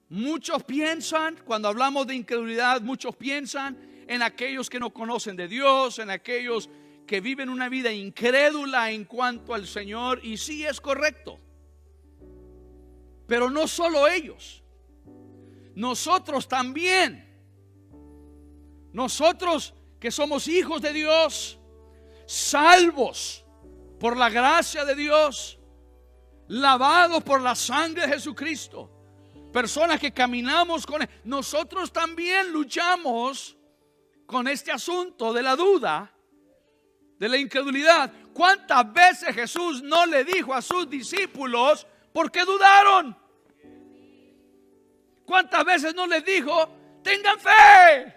Muchos piensan, cuando hablamos de incredulidad, muchos piensan en aquellos que no conocen de Dios, en aquellos que viven una vida incrédula en cuanto al Señor, y sí es correcto. Pero no solo ellos, nosotros también. Nosotros que somos hijos de Dios, salvos por la gracia de Dios, lavados por la sangre de Jesucristo, personas que caminamos con Él, nosotros también luchamos con este asunto de la duda, de la incredulidad. ¿Cuántas veces Jesús no le dijo a sus discípulos por qué dudaron? ¿Cuántas veces no les dijo, tengan fe?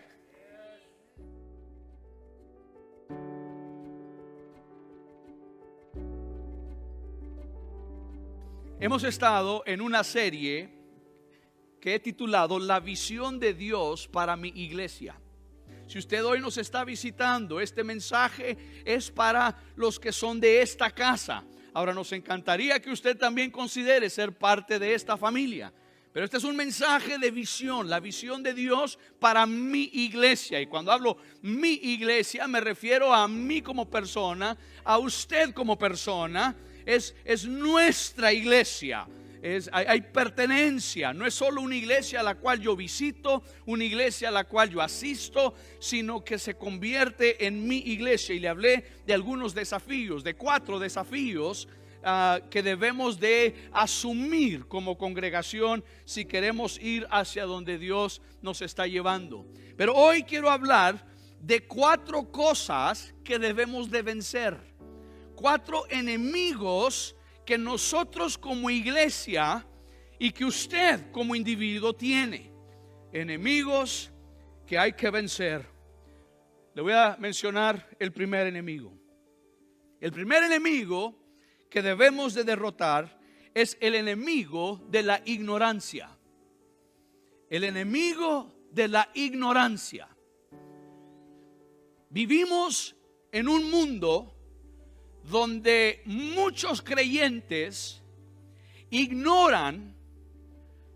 Hemos estado en una serie que he titulado La visión de Dios para mi iglesia. Si usted hoy nos está visitando, este mensaje es para los que son de esta casa. Ahora, nos encantaría que usted también considere ser parte de esta familia. Pero este es un mensaje de visión, la visión de Dios para mi iglesia. Y cuando hablo mi iglesia, me refiero a mí como persona, a usted como persona. Es nuestra iglesia. Hay pertenencia. No es solo una iglesia a la cual yo visito, una iglesia a la cual yo asisto, sino que se convierte en mi iglesia. Y le hablé de algunos desafíos, de 4 desafíos que debemos de asumir como congregación si queremos ir hacia donde Dios nos está llevando. Pero hoy quiero hablar de 4 cosas que debemos de vencer. 4 enemigos que nosotros como iglesia y que usted como individuo tiene. Enemigos que hay que vencer. Le voy a mencionar el primer enemigo. El primer enemigo que debemos de derrotar es el enemigo de la ignorancia. El enemigo de la ignorancia. Vivimos en un mundo donde muchos creyentes ignoran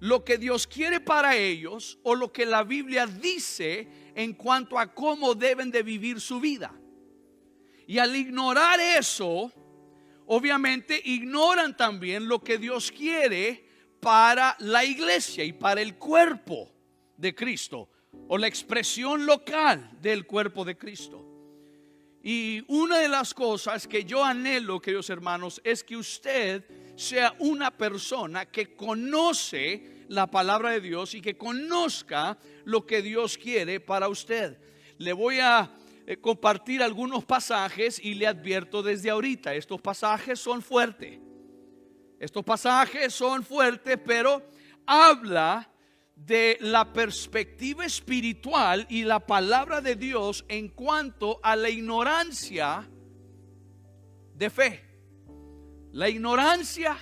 lo que Dios quiere para ellos o lo que la Biblia dice en cuanto a cómo deben de vivir su vida. Y al ignorar eso, obviamente ignoran también lo que Dios quiere para la iglesia y para el cuerpo de Cristo, o la expresión local del cuerpo de Cristo. Y una de las cosas que yo anhelo, queridos hermanos, es que usted sea una persona que conoce la palabra de Dios y que conozca lo que Dios quiere para usted. Le voy a compartir algunos pasajes y le advierto desde ahorita, estos pasajes son fuertes. Estos pasajes son fuertes, pero habla de la perspectiva espiritual y la palabra de Dios en cuanto a la ignorancia de fe, la ignorancia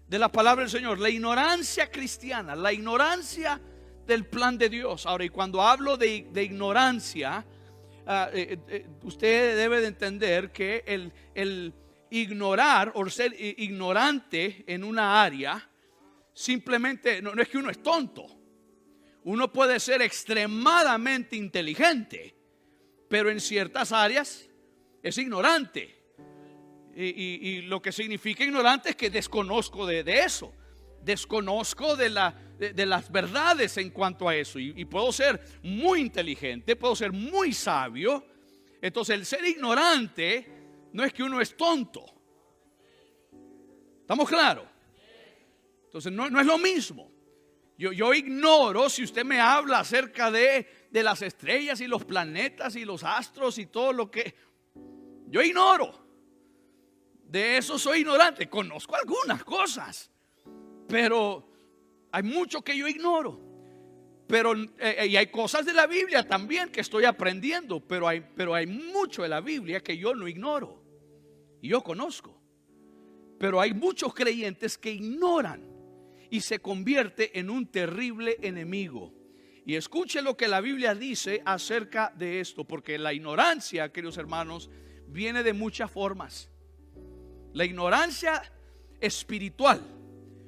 de la palabra del Señor, la ignorancia cristiana, la ignorancia del plan de Dios. Ahora, y cuando hablo de ignorancia, usted debe de entender que el ignorar o ser ignorante en una área simplemente no es que uno es tonto. Uno puede ser extremadamente inteligente, pero en ciertas áreas es ignorante. Y lo que significa ignorante es que desconozco de eso. Desconozco de las verdades en cuanto a eso. Y puedo ser muy inteligente, puedo ser muy sabio. Entonces el ser ignorante no es que uno es tonto. ¿Estamos claros? Entonces no es lo mismo. Yo ignoro, si usted me habla acerca de las estrellas y los planetas y los astros y todo lo que... Yo ignoro. De eso soy ignorante. Conozco algunas cosas, pero hay mucho que yo ignoro. Pero y hay cosas de la Biblia también que estoy aprendiendo, pero hay mucho de la Biblia que yo no ignoro y yo conozco. Pero hay muchos creyentes que ignoran y se convierte en un terrible enemigo. Y escuche lo que la Biblia dice acerca de esto, porque la ignorancia, queridos hermanos, viene de muchas formas. La ignorancia espiritual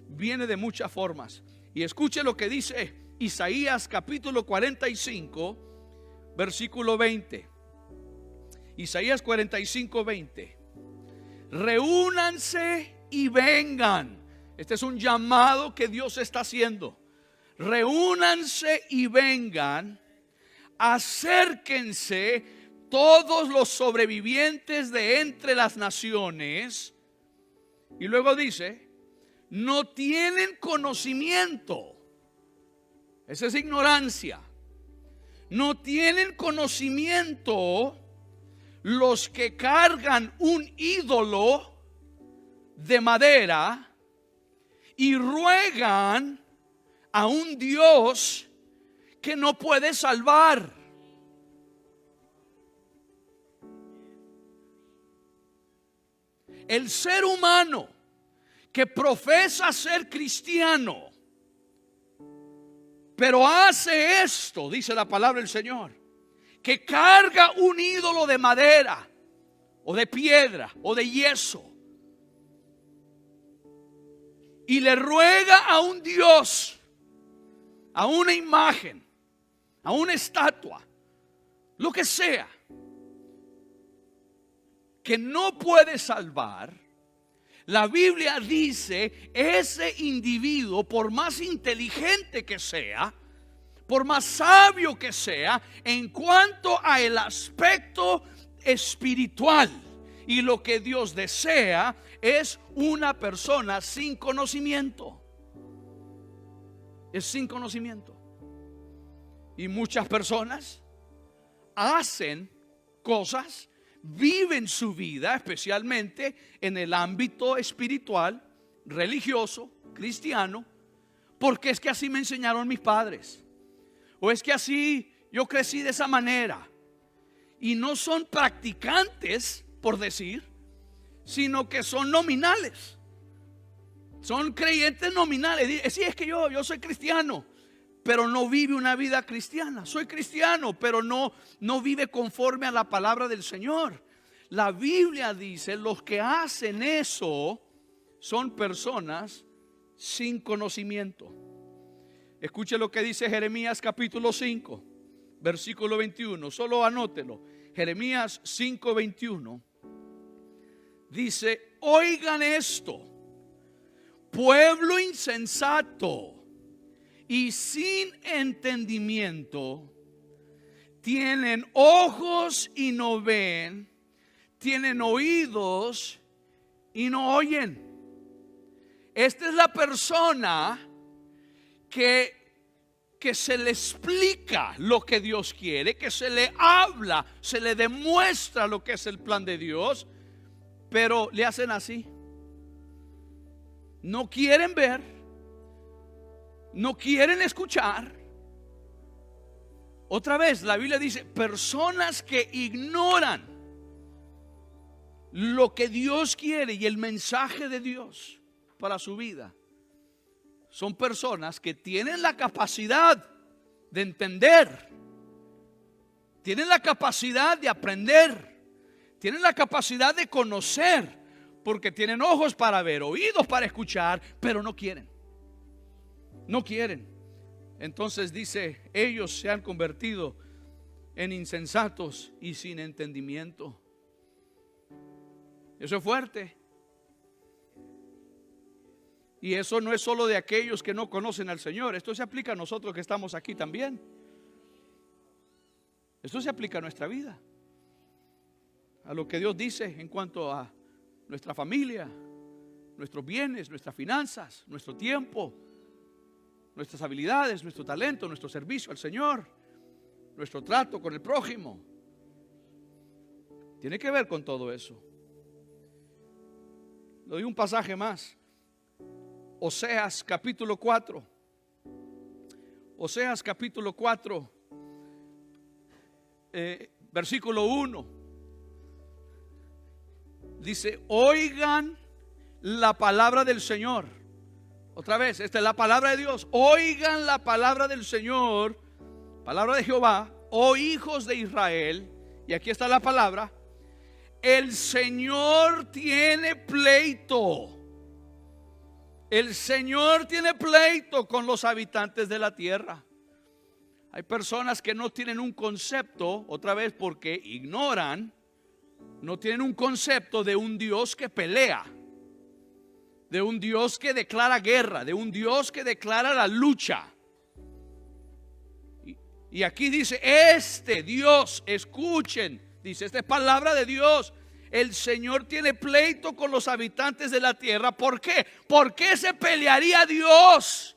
viene de muchas formas. Y escuche lo que dice Isaías capítulo 45, versículo 20. Isaías 45, 20. Reúnanse y vengan. Este es un llamado que Dios está haciendo. Reúnanse y vengan. Acérquense todos los sobrevivientes de entre las naciones. Y luego dice, no tienen conocimiento. Esa es ignorancia. No tienen conocimiento los que cargan un ídolo de madera y ruegan a un Dios que no puede salvar. El ser humano que profesa ser cristiano, pero hace esto, dice la palabra del Señor, que carga un ídolo de madera o de piedra o de yeso y le ruega a un Dios, a una imagen, a una estatua, lo que sea, que no puede salvar. La Biblia dice, ese individuo, por más inteligente que sea, por más sabio que sea, en cuanto a el aspecto espiritual y lo que Dios desea, es una persona sin conocimiento. Es sin conocimiento. Y muchas personas hacen cosas, viven su vida, especialmente en el ámbito espiritual, religioso, cristiano, porque es que así me enseñaron mis padres, o es que así yo crecí de esa manera, y no son practicantes, por decir, sino que son nominales, son creyentes nominales. Sí, es que yo soy cristiano, pero no vive una vida cristiana. Soy cristiano, pero no vive conforme a la palabra del Señor. La Biblia dice, los que hacen eso son personas sin conocimiento. Escuche lo que dice Jeremías capítulo 5, versículo 21. Solo anótelo. Jeremías 5, 21. Dice, oigan esto, pueblo insensato y sin entendimiento, tienen ojos y no ven, tienen oídos y no oyen. Esta es la persona que se le explica lo que Dios quiere, que se le habla, se le demuestra lo que es el plan de Dios, pero le hacen así. No quieren ver, no quieren escuchar. Otra vez la Biblia dice, personas que ignoran lo que Dios quiere y el mensaje de Dios para su vida, son personas que tienen la capacidad de entender, tienen la capacidad de aprender, tienen la capacidad de conocer, porque tienen ojos para ver, oídos para escuchar, pero no quieren. No quieren. Entonces dice, ellos se han convertido en insensatos y sin entendimiento. Eso es fuerte. Y eso no es solo de aquellos que no conocen al Señor. Esto se aplica a nosotros que estamos aquí también. Esto se aplica a nuestra vida, a lo que Dios dice en cuanto a nuestra familia, nuestros bienes, nuestras finanzas, nuestro tiempo, nuestras habilidades, nuestro talento, nuestro servicio al Señor, nuestro trato con el prójimo. Tiene que ver con todo eso. Le doy un pasaje más. Oseas capítulo 4. Oseas capítulo 4, versículo 1. Dice, oigan la palabra del Señor. Otra vez, esta es la palabra de Dios. Oigan la palabra del Señor, palabra de Jehová, oh hijos de Israel. Y aquí está la palabra. El Señor tiene pleito El Señor tiene pleito con los habitantes de la tierra. Hay personas que no tienen un concepto, otra vez porque ignoran, no tienen un concepto de un Dios que pelea, de un Dios que declara guerra, de un Dios que declara la lucha. Y aquí dice, este Dios, escuchen, dice, esta es palabra de Dios. El Señor tiene pleito con los habitantes de la tierra. ¿Por qué? ¿Por qué se pelearía Dios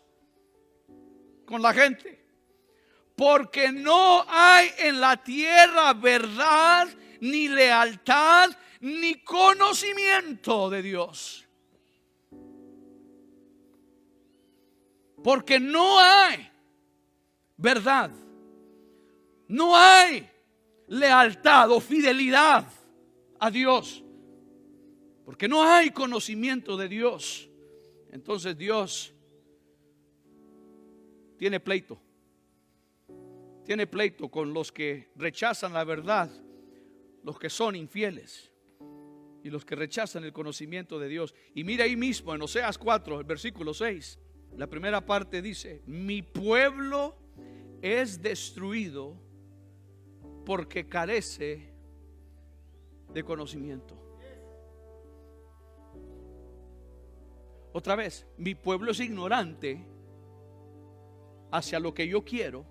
con la gente? Porque no hay en la tierra verdad, ni lealtad, ni conocimiento de Dios. Porque no hay verdad, no hay lealtad o fidelidad a Dios, porque no hay conocimiento de Dios. Entonces Dios tiene pleito con los que rechazan la verdad, los que son infieles y los que rechazan el conocimiento de Dios. Y mira ahí mismo en Oseas 4, el versículo 6, la primera parte dice: mi pueblo es destruido porque carece de conocimiento. Otra vez, mi pueblo es ignorante hacia lo que yo quiero,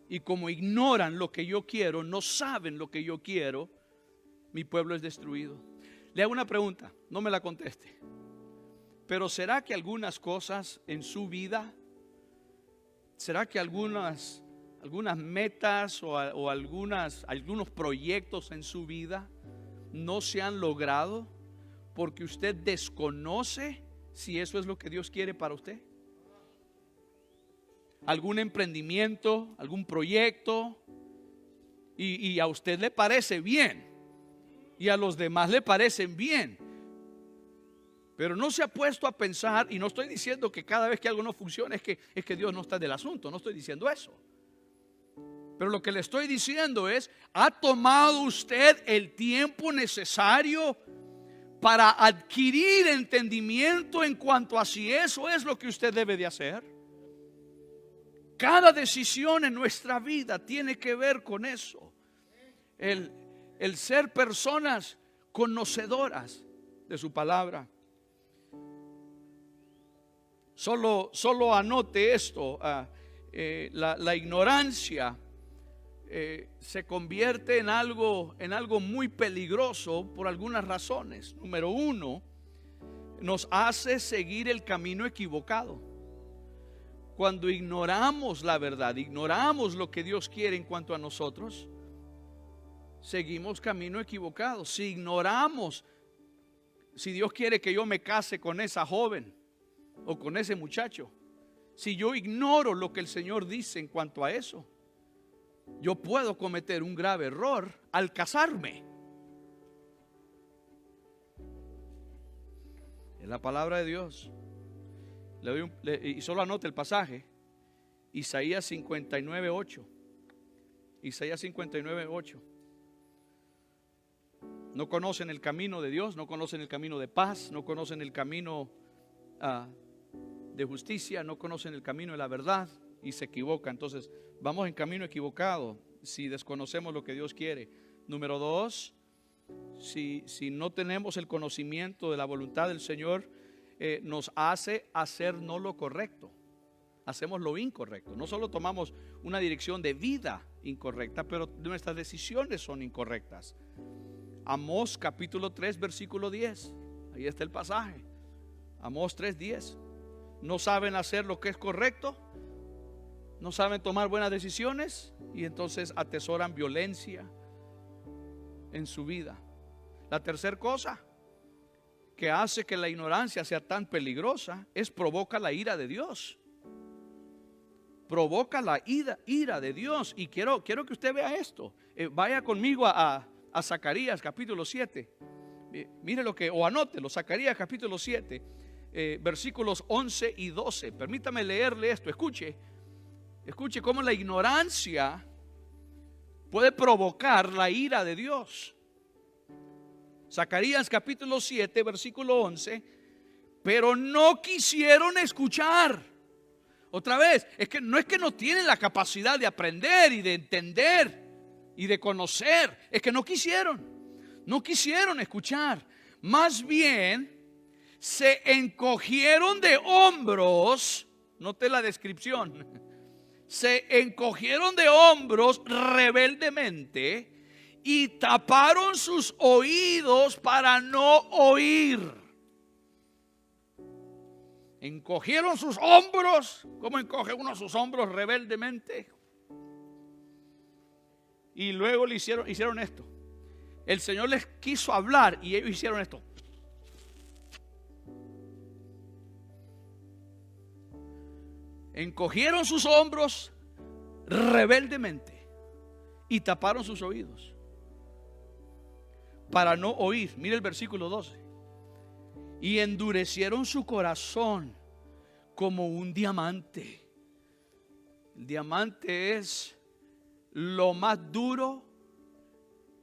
y como ignoran lo que yo quiero, no saben lo que yo quiero, mi pueblo es destruido. Le hago una pregunta, no me la conteste, pero ¿será que algunas cosas en su vida, será que algunas metas o algunos proyectos en su vida no se han logrado porque usted desconoce si eso es lo que Dios quiere para usted? Algún emprendimiento, algún proyecto, y a usted le parece bien y a los demás le parecen bien, pero no se ha puesto a pensar. Y no estoy diciendo que cada vez que algo no funciona es que Dios no está del asunto, no estoy diciendo eso. Pero lo que le estoy diciendo es: ¿ha tomado usted el tiempo necesario para adquirir entendimiento en cuanto a si eso es lo que usted debe de hacer? Cada decisión en nuestra vida tiene que ver con eso. El ser personas conocedoras de su palabra. Solo anote esto. La ignorancia se convierte en algo muy peligroso por algunas razones. Número uno, nos hace seguir el camino equivocado. Cuando ignoramos la verdad, ignoramos lo que Dios quiere en cuanto a nosotros, seguimos camino equivocado. Si ignoramos, si Dios quiere que yo me case con esa joven o con ese muchacho, si yo ignoro lo que el Señor dice en cuanto a eso, yo puedo cometer un grave error al casarme. Es la palabra de Dios. Y solo anote el pasaje: Isaías 59:8. Isaías 59:8. No conocen el camino de Dios, no conocen el camino de paz, no conocen el camino de justicia, no conocen el camino de la verdad y se equivocan. Entonces vamos en camino equivocado si desconocemos lo que Dios quiere. Número dos, si no tenemos el conocimiento de la voluntad del Señor, nos hace hacer no lo correcto, hacemos lo incorrecto. No solo tomamos una dirección de vida incorrecta, pero nuestras decisiones son incorrectas. Amós capítulo 3 versículo 10, ahí está el pasaje. Amós 3:10. No saben hacer lo que es correcto, no saben tomar buenas decisiones, y entonces atesoran violencia en su vida. La tercera cosa que hace que la ignorancia sea tan peligrosa es provoca la ira de Dios. Provoca la ira de Dios. Y quiero que usted vea esto. Vaya conmigo a Zacarías capítulo 7. Mire o anótelo, Zacarías capítulo 7, versículos 11 y 12. Permítame leerle esto. Escuche cómo la ignorancia puede provocar la ira de Dios. Zacarías capítulo 7 versículo 11 pero no quisieron escuchar. Otra vez, es que no tienen la capacidad de aprender y de entender y de conocer. Es que no quisieron escuchar. Más bien se encogieron de hombros. Note la descripción. Se encogieron de hombros rebeldemente y taparon sus oídos para no oír. Encogieron sus hombros. ¿Cómo encoge uno sus hombros rebeldemente? Y luego hicieron esto. El Señor les quiso hablar y ellos hicieron esto. Encogieron sus hombros rebeldemente y taparon sus oídos para no oír. Mire el versículo 12. Y endurecieron su corazón como un diamante. El diamante es lo más duro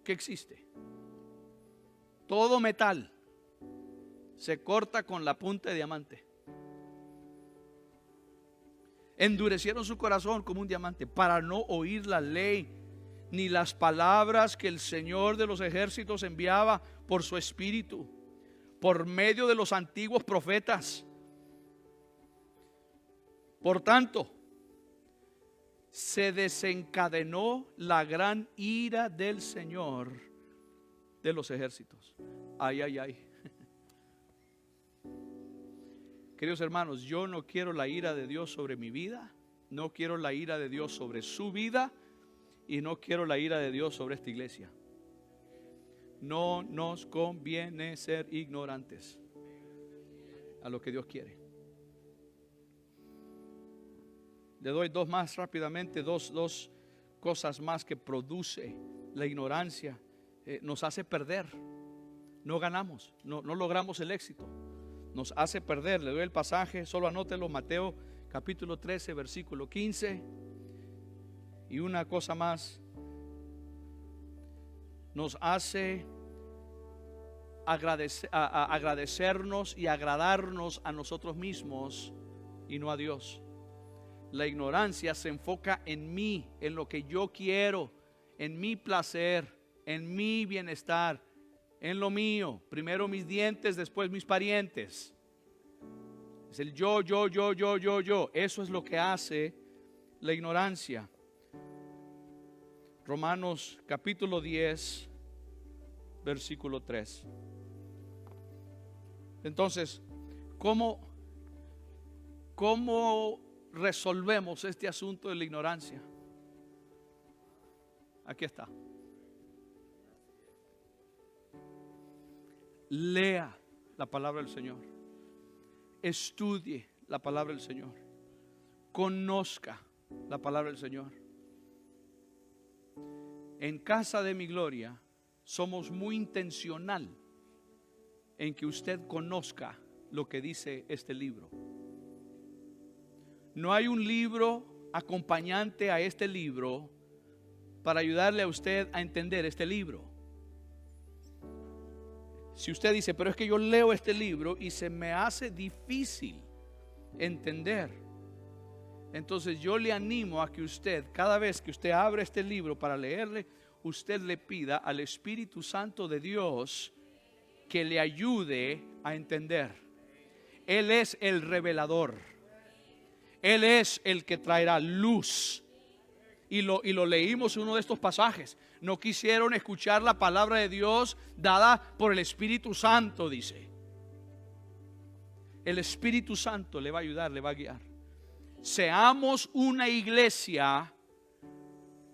que existe. Todo metal se corta con la punta de diamante. Endurecieron su corazón como un diamante para no oír la ley ni las palabras que el Señor de los ejércitos enviaba por su espíritu, por medio de los antiguos profetas. Por tanto, se desencadenó la gran ira del Señor de los ejércitos. Ay, ay, ay. Queridos hermanos, yo no quiero la ira de Dios sobre mi vida, no quiero la ira de Dios sobre su vida y no quiero la ira de Dios sobre esta iglesia. No nos conviene ser ignorantes a lo que Dios quiere. Le doy dos más rápidamente, dos cosas más que produce la ignorancia. Nos hace perder, no ganamos, no logramos el éxito. Nos hace perder. Le doy el pasaje, solo anótelo, Mateo capítulo 13 versículo 15. Y una cosa más, nos hace agradecernos y agradarnos a nosotros mismos y no a Dios. La ignorancia se enfoca en mí, en lo que yo quiero, en mi placer, en mi bienestar, en lo mío. Primero mis dientes, después mis parientes. Es el yo. Eso es lo que hace la ignorancia. Romanos capítulo 10 versículo 3. Entonces, ¿cómo resolvemos este asunto de la ignorancia? Aquí está. Lea la palabra del Señor. Estudie la palabra del Señor. Conozca la palabra del Señor. En Casa de Mi Gloria somos muy intencional en que usted conozca lo que dice este libro. No hay un libro acompañante a este libro para ayudarle a usted a entender este libro. Si usted dice, pero es que yo leo este libro y se me hace difícil entender, entonces yo le animo a que usted, cada vez que usted abre este libro para leerle, usted le pida al Espíritu Santo de Dios que le ayude a entender. Él es el revelador. Él es el que traerá luz. Y lo leímos en uno de estos pasajes. No quisieron escuchar la palabra de Dios dada por el Espíritu Santo, dice. El Espíritu Santo le va a ayudar, le va a guiar. Seamos una iglesia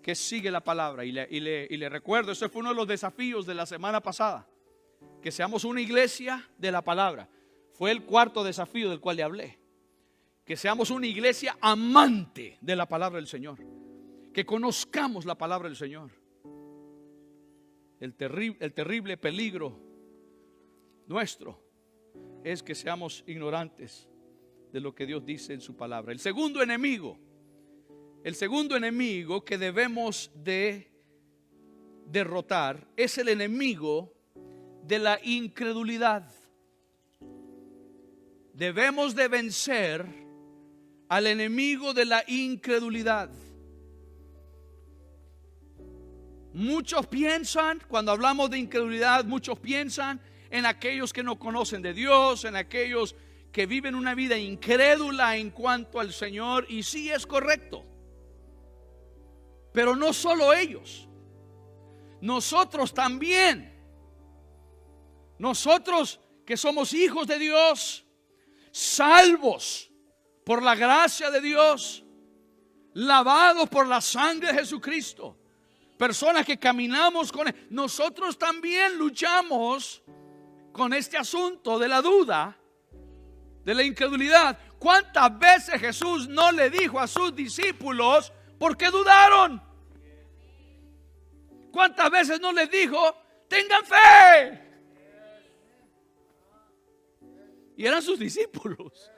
que sigue la palabra. Y le recuerdo, ese fue uno de los desafíos de la semana pasada. Que seamos una iglesia de la palabra. Fue el cuarto desafío del cual le hablé. Que seamos una iglesia amante de la palabra del Señor. Que conozcamos la palabra del Señor. El terrible peligro nuestro es que seamos ignorantes de lo que Dios dice en su palabra. El segundo enemigo que debemos de derrotar es el enemigo de la incredulidad. debemos de vencer al enemigo de la incredulidad. Muchos piensan, cuando hablamos de incredulidad, muchos piensan en aquellos que no conocen de Dios, en aquellos que viven una vida incrédula en cuanto al Señor, y sí es correcto. Pero no solo ellos, nosotros también. Nosotros que somos hijos de Dios, salvos por la gracia de Dios, lavados por la sangre de Jesucristo, personas que caminamos con Él, nosotros también luchamos con este asunto de la duda, de la incredulidad. ¿Cuántas veces Jesús no le dijo a sus discípulos por qué dudaron? ¿Cuántas veces no les dijo tengan fe? Y eran sus discípulos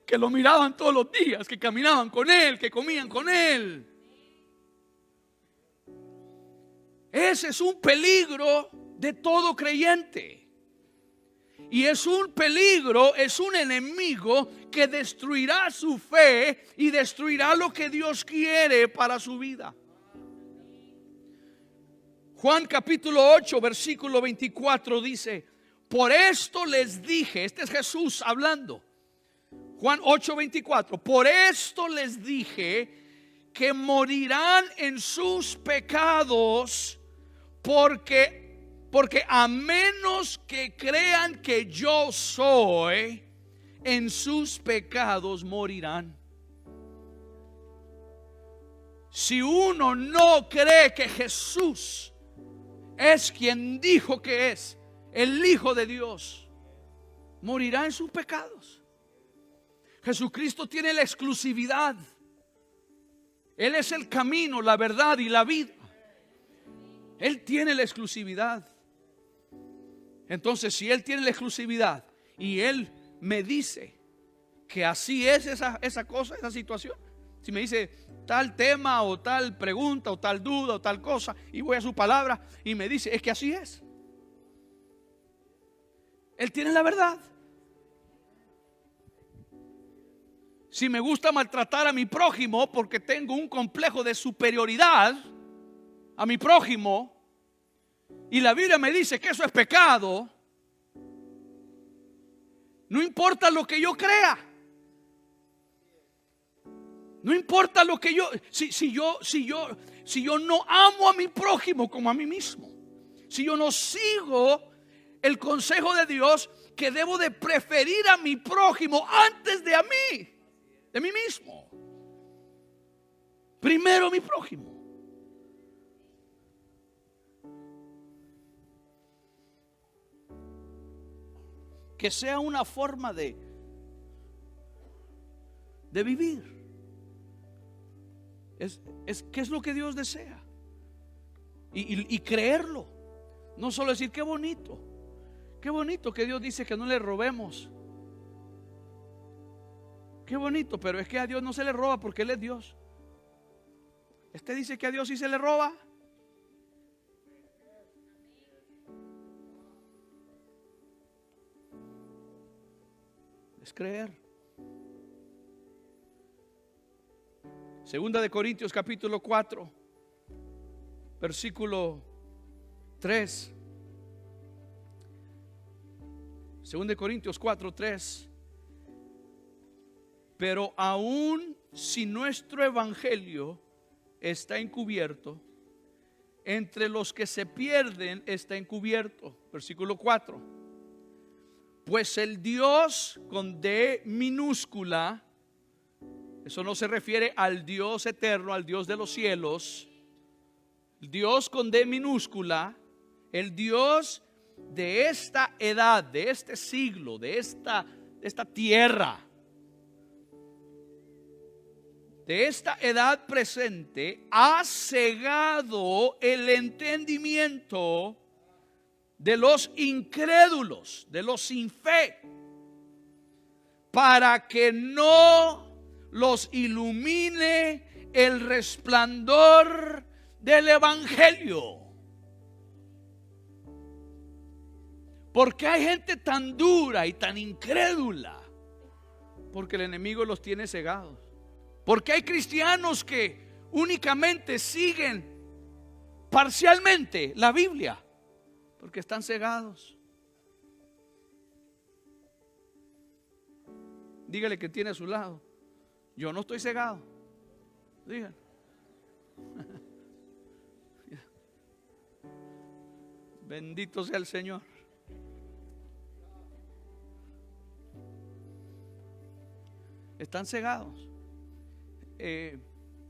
que lo miraban todos los días, que caminaban con Él, que comían con Él. Ese es un peligro de todo creyente. Y es un peligro, es un enemigo que destruirá su fe y destruirá lo que Dios quiere para su vida. Juan capítulo 8 versículo 24 dice: por esto les dije, este es Jesús hablando, Juan 8:24, por esto les dije que morirán en sus pecados, porque a menos que crean que yo soy, en sus pecados morirán. Si uno no cree que Jesús es quien dijo que es el Hijo de Dios, morirá en sus pecados. Jesucristo tiene la exclusividad. Él es el camino, la verdad y la vida. Él tiene la exclusividad. Entonces, si Él tiene la exclusividad y Él me dice que así es esa cosa, esa situación, si me dice tal tema o tal pregunta o tal duda o tal cosa, y voy a su palabra y me dice es que así es, Él tiene la verdad. Si me gusta maltratar a mi prójimo porque tengo un complejo de superioridad a mi prójimo, y la Biblia me dice que eso es pecado, no importa lo que yo crea, no importa lo que yo, si yo no amo a mi prójimo como a mí mismo, si yo no sigo el consejo de Dios que debo de preferir a mi prójimo antes de a mí, de mí mismo, primero mi prójimo. Que sea una forma de vivir. ¿Qué es lo que Dios desea? Y creerlo. No solo decir qué bonito que Dios dice que no le robemos. Qué bonito, pero es que a Dios no se le roba porque Él es Dios. Este dice que a Dios sí se le roba. Es creer. Segunda de Corintios capítulo 4 versículo 3. Segunda de Corintios 4:3. Pero aun si nuestro evangelio está encubierto, entre los que se pierden está encubierto. Versículo 4. Pues el Dios con D minúscula, eso no se refiere al Dios eterno, al Dios de los cielos. Dios con D minúscula, el Dios de esta edad, de este siglo, de esta tierra, de esta edad presente, ha cegado el entendimiento de los incrédulos, de los sin fe, para que no los ilumine el resplandor del evangelio. Porque hay gente tan dura y tan incrédula Porque el enemigo los tiene cegados. Porque hay cristianos que únicamente siguen parcialmente la Biblia, porque están cegados. Dígale que tiene a su lado: yo no estoy cegado. Dígale. Bendito sea el Señor. Están cegados.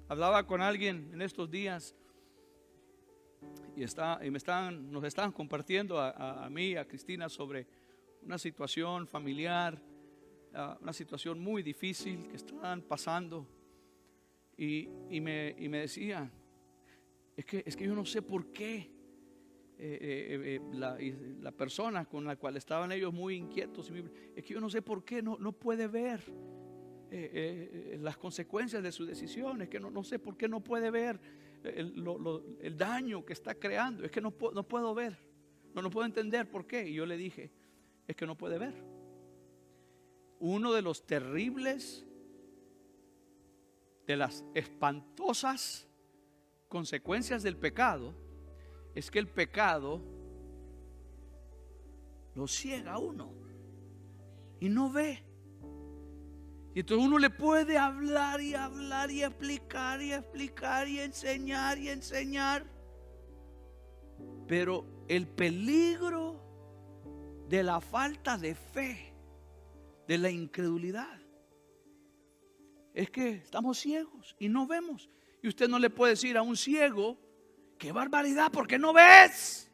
Hablaba con alguien en estos días y nos estaban compartiendo a mí, a Cristina, sobre una situación familiar, una situación muy difícil que estaban pasando, y me decían: es que yo no sé por qué la persona con la cual estaban ellos muy inquietos, es que yo no sé por qué no puede ver las consecuencias de sus decisiones, que no sé por qué no puede ver el daño que está creando. Es que no puedo ver, no puedo entender por qué. Y yo le dije: es que no puede ver. Uno de los terribles, de las espantosas consecuencias del pecado, es que el pecado lo ciega a uno y no ve. Y entonces uno le puede hablar y hablar y explicar y explicar y enseñar. Pero el peligro de la falta de fe, de la incredulidad, es que estamos ciegos y no vemos. Y usted no le puede decir a un ciego: ¡qué barbaridad! ¿Por qué no ves?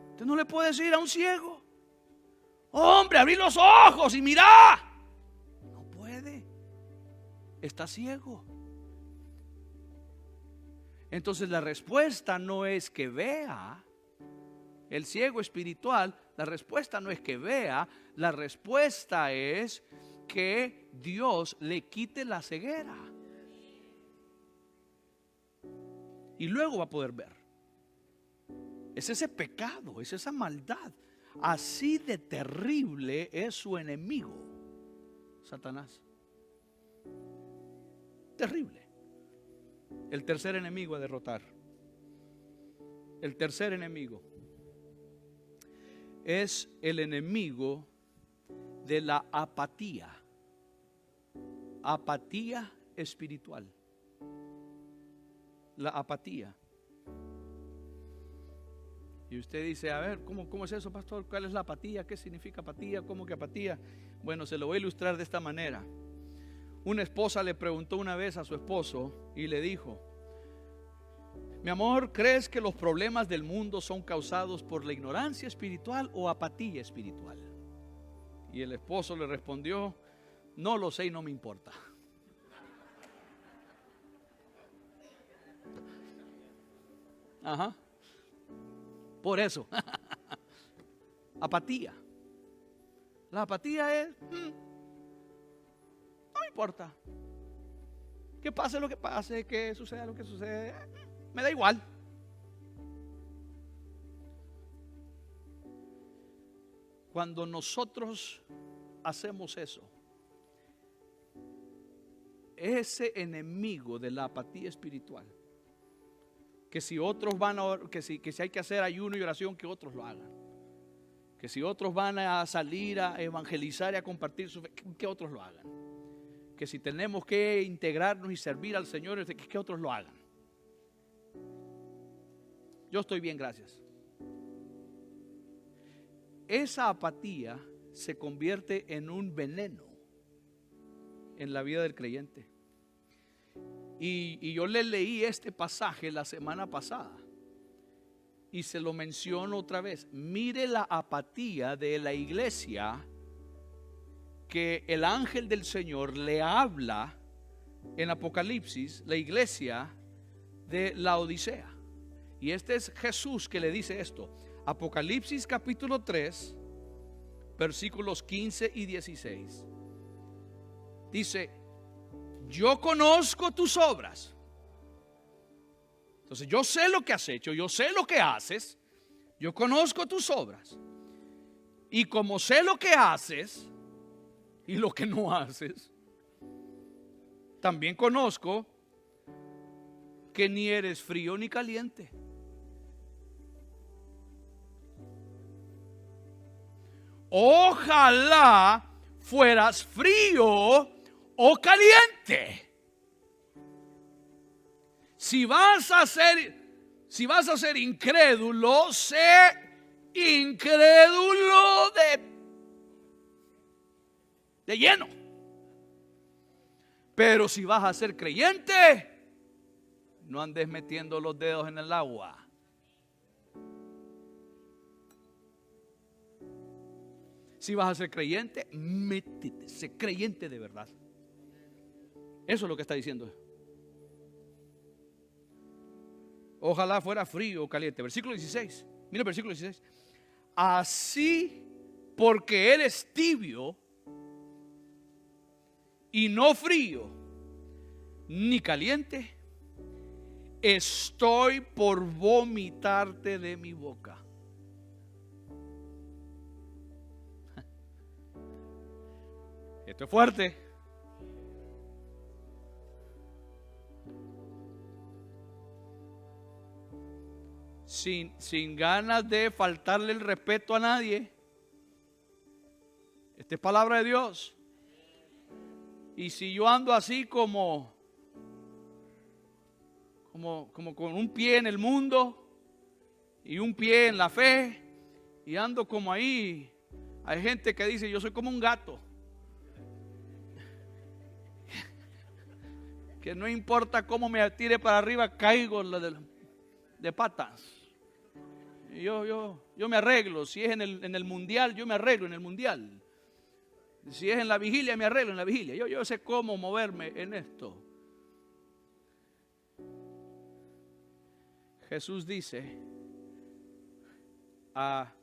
Usted no le puede decir a un ciego: hombre, abrí los ojos y mira. No puede, está ciego. Entonces la respuesta no es que vea. El ciego espiritual, la respuesta no es que vea, la respuesta es que Dios le quite la ceguera. Y luego va a poder ver. Es ese pecado, es esa maldad. Así de terrible es su enemigo, Satanás. Terrible. El tercer enemigo a derrotar. El tercer enemigo es el enemigo de la apatía. Apatía espiritual. La apatía. Y usted dice: a ver, ¿cómo es eso, pastor? ¿Cuál es la apatía? ¿Qué significa apatía? ¿Cómo que apatía? Bueno, se lo voy a ilustrar de esta manera. Una esposa le preguntó una vez a su esposo y le dijo: mi amor, ¿crees que los problemas del mundo son causados por la ignorancia espiritual o apatía espiritual? Y el esposo le respondió: no lo sé y no me importa. Ajá. Por eso. Apatía. La apatía es: no me importa. Que pase lo que pase, que suceda lo que sucede, me da igual. Cuando nosotros hacemos eso, ese enemigo de la apatía espiritual, que si otros van a, que si hay que hacer ayuno y oración, que otros lo hagan. Que si otros van a salir a evangelizar y a compartir su fe, que otros lo hagan. Que si tenemos que integrarnos y servir al Señor, que otros lo hagan. Yo estoy bien, gracias. Esa apatía se convierte en un veneno en la vida del creyente. Y yo le leí este pasaje la semana pasada y se lo menciono otra vez. Mire la apatía de la iglesia que el ángel del Señor le habla en Apocalipsis, la iglesia de Laodicea. Y este es Jesús que le dice esto. Apocalipsis capítulo 3, versículos 15 y 16. Dice: yo conozco tus obras. Entonces yo sé lo que has hecho, yo sé lo que haces, yo conozco tus obras Y como sé lo que haces y lo que no haces, también conozco que ni eres frío ni caliente. Ojalá fueras frío o caliente. Si vas a ser incrédulo, sé incrédulo de lleno. Pero si vas a ser creyente, no andes metiendo los dedos en el agua. Si vas a ser creyente, métete, sé creyente de verdad. Eso es lo que está diciendo. Ojalá fuera frío o caliente. Versículo 16. Mira el versículo 16. Así, porque eres tibio y no frío ni caliente, estoy por vomitarte de mi boca. Esto es fuerte. Sin ganas de faltarle el respeto a nadie. Esta es palabra de Dios. Y si yo ando así como con un pie en el mundo y un pie en la fe, y ando como ahí, hay gente que dice yo soy como un gato, que no importa cómo me tire para arriba, caigo de patas. Yo me arreglo. Si es en el mundial, yo me arreglo en el mundial. Si es en la vigilia, me arreglo en la vigilia. Yo sé cómo moverme en esto. Jesús dice a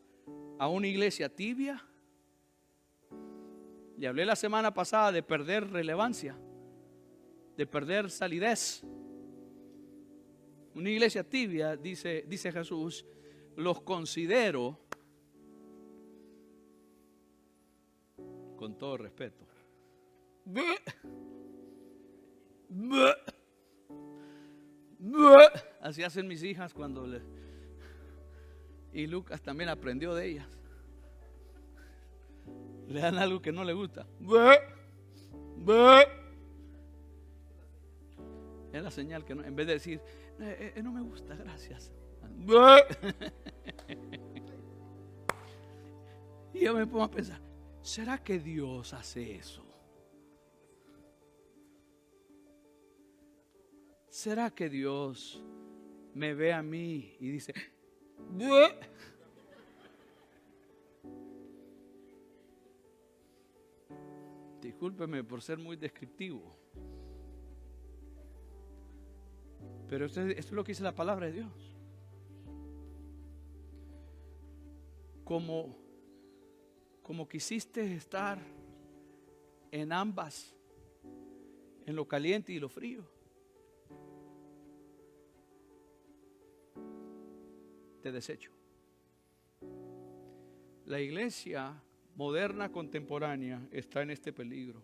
una iglesia tibia. Le hablé la semana pasada de perder relevancia, de perder salidez. Una iglesia tibia, dice Jesús, los considero, con todo respeto, así hacen mis hijas cuando y Lucas también aprendió de ellas. Le dan algo que no le gusta. Es la señal que no, en vez de decir no me gusta, gracias. Y yo me pongo a pensar, ¿será que Dios hace eso? ¿Será que Dios me ve a mí y dice, discúlpeme por ser muy descriptivo, pero esto es lo que dice la palabra de Dios? Como quisiste estar en ambas, en lo caliente y lo frío, te desecho. La iglesia moderna contemporánea está en este peligro.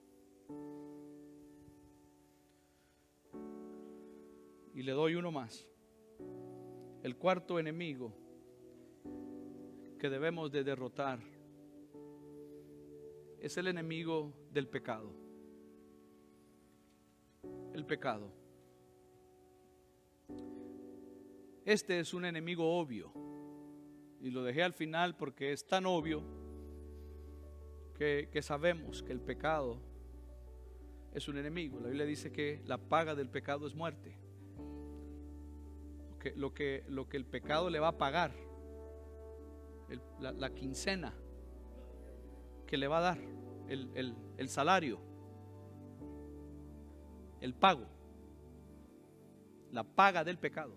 Y le doy uno más. El cuarto enemigo que debemos de derrotar es el enemigo del pecado. El pecado. Este es un enemigo obvio. Y lo dejé al final porque es tan obvio que sabemos que el pecado es un enemigo. La Biblia dice que la paga del pecado es muerte. Lo que el pecado le va a pagar, la quincena que le va a dar, el salario, el pago, la paga del pecado.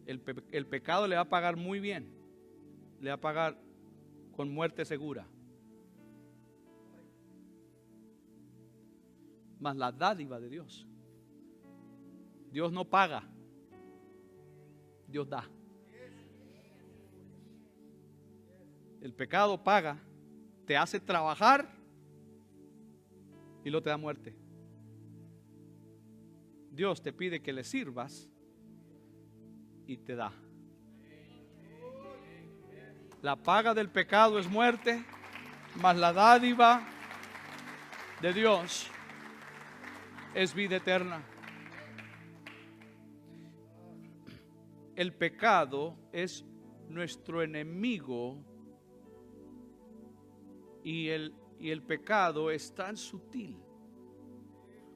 El pecado le va a pagar muy bien, le va a pagar con muerte segura. Mas la dádiva de Dios, Dios no paga, Dios da. El pecado paga, te hace trabajar y luego te da muerte. Dios te pide que le sirvas y te da. La paga del pecado es muerte, mas la dádiva de Dios es vida eterna. El pecado es nuestro enemigo y el pecado es tan sutil.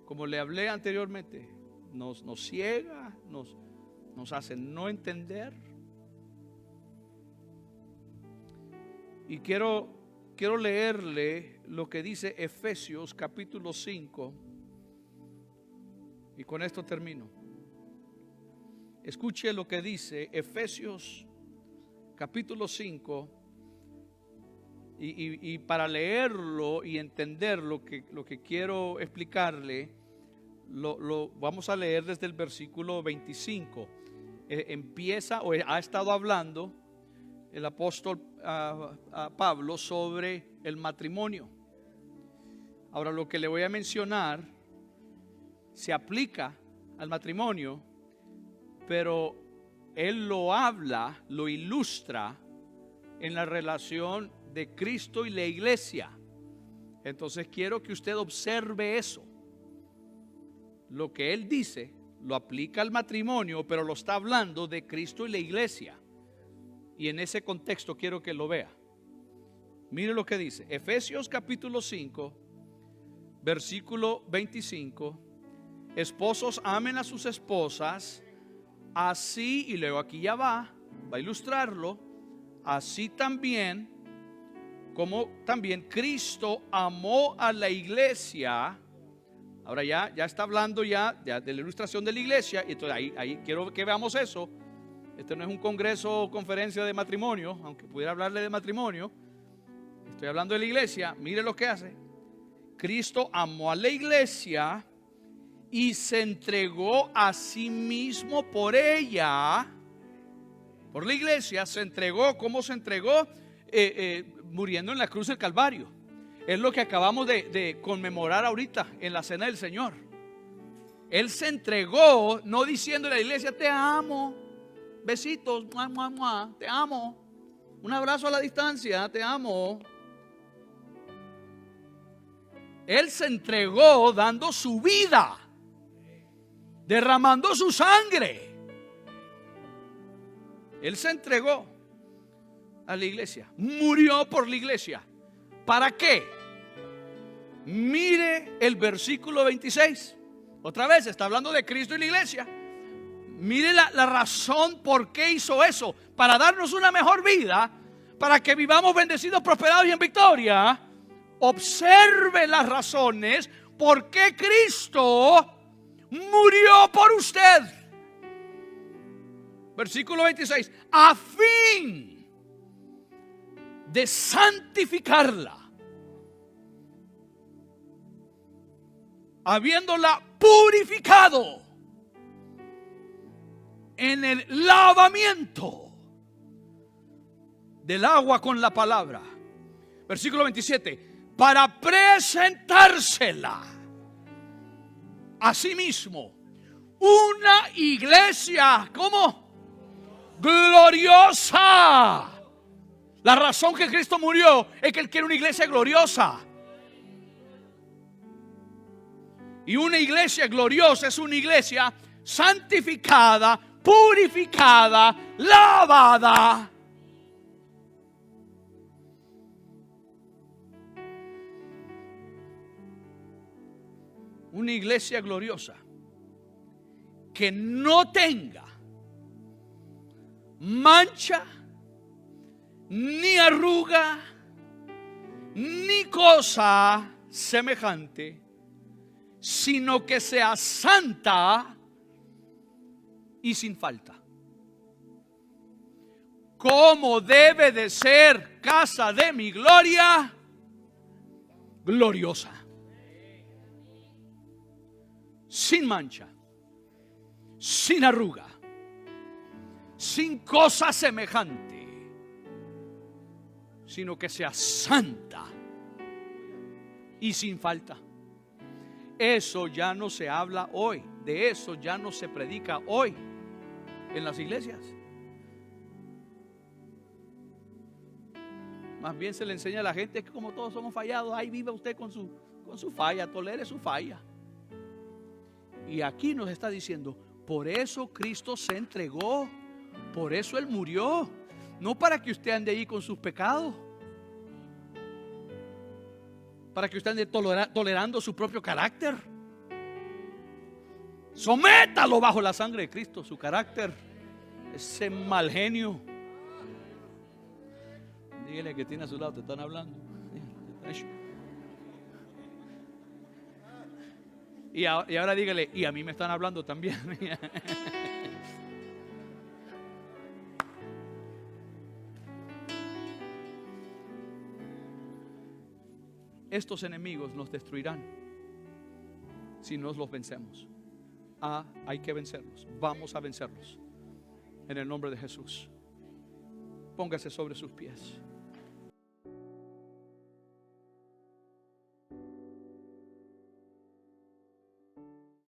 Como le hablé anteriormente, nos ciega, nos hace no entender. Y quiero leerle lo que dice Efesios capítulo 5. Y con esto termino. Escuche lo que dice Efesios capítulo 5. Y para leerlo y entender lo que quiero explicarle, lo vamos a leer desde el versículo 25. Empieza, o ha estado hablando el apóstol Pablo sobre el matrimonio. Ahora, lo que le voy a mencionar se aplica al matrimonio, pero él lo habla, lo ilustra en la relación de Cristo y la iglesia. Entonces quiero que usted observe eso. Lo que él dice lo aplica al matrimonio, pero lo está hablando de Cristo y la iglesia. Y en ese contexto quiero que lo vea. Mire lo que dice Efesios capítulo 5 versículo 25. Esposos, amen a sus esposas, así, y luego aquí ya va a ilustrarlo, así también como también Cristo amó a la iglesia. Ahora ya está hablando ya de la ilustración de la iglesia. Y entonces ahí quiero que veamos eso. Este no es un congreso o conferencia de matrimonio, aunque pudiera hablarle de matrimonio. Estoy hablando de la iglesia. Mire lo que hace. Cristo amó a la iglesia y se entregó a sí mismo por ella. Por la iglesia se entregó. ¿Cómo se entregó? Muriendo en la cruz del Calvario. Es lo que acabamos de conmemorar ahorita en la cena del Señor. Él se entregó, no diciéndole a la iglesia: te amo, besitos, mua, mua, mua, te amo, un abrazo a la distancia, te amo. Él se entregó dando su vida, derramando su sangre. Él se entregó a la iglesia, murió por la iglesia. ¿Para qué? Mire el versículo 26. Otra vez está hablando de Cristo y la iglesia. Mire la razón por qué hizo eso: para darnos una mejor vida, para que vivamos bendecidos, prosperados y en victoria. Observe las razones por qué Cristo murió por usted. Versículo 26: a fin de santificarla, habiéndola purificado en el lavamiento del agua con la palabra. Versículo 27: para presentársela a sí mismo una iglesia, ¿cómo? Gloriosa. La razón que Cristo murió es que Él quiere una iglesia gloriosa. Y una iglesia gloriosa es una iglesia santificada, purificada, lavada. Una iglesia gloriosa que no tenga mancha, ni arruga, ni cosa semejante, sino que sea santa y sin falta. ¿Cómo debe de ser casa de mi gloria? Gloriosa, sin mancha, sin arruga, sin cosa semejante, sino que sea santa y sin falta. Eso ya no se habla hoy, de eso ya no se predica hoy en las iglesias. Más bien se le enseña a la gente que como todos somos fallados, ahí viva usted con su falla, tolere su falla. Y aquí nos está diciendo, por eso Cristo se entregó, por eso Él murió, no para que usted ande ahí con sus pecados, para que usted ande tolerando su propio carácter. Sométalo bajo la sangre de Cristo, su carácter, ese mal genio. Dígale que tiene a su lado, te están hablando. Y ahora dígale, y a mí me están hablando también. Estos enemigos nos destruirán si no los vencemos. Hay que vencerlos. Vamos a vencerlos en el nombre de Jesús. Póngase sobre sus pies.